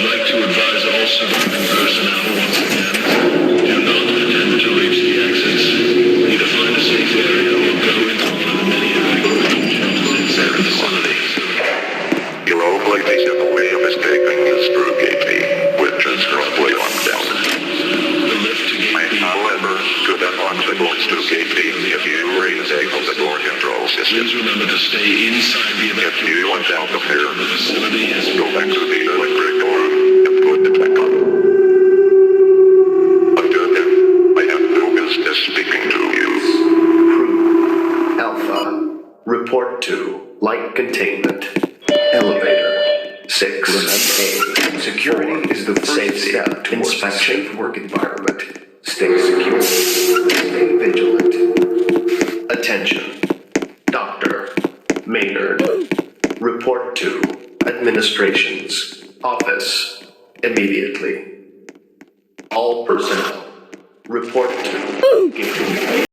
would like to advise all surviving personnel once again, do not attempt to reach the exits. Either find a safe area or go into one of the many evacuation shelters inside the vicinity. Your old ladies have a way of escaping the screw gate which is roughly on down. The lift to gate B. However, good on the doors to gate B if you re-enable the door control system. Please remember to stay inside the If you want out of here, The facility is go back to the electric door and put it back on. Until then, I have no business speaking to you. Crew Alpha, report to light containment. Elevator 6A. Security is the first step to inspect safe work environment. Stay secure. Stay vigilant. Attention. Dr. Maynard. Report to Administration's office immediately. All personnel report to Gate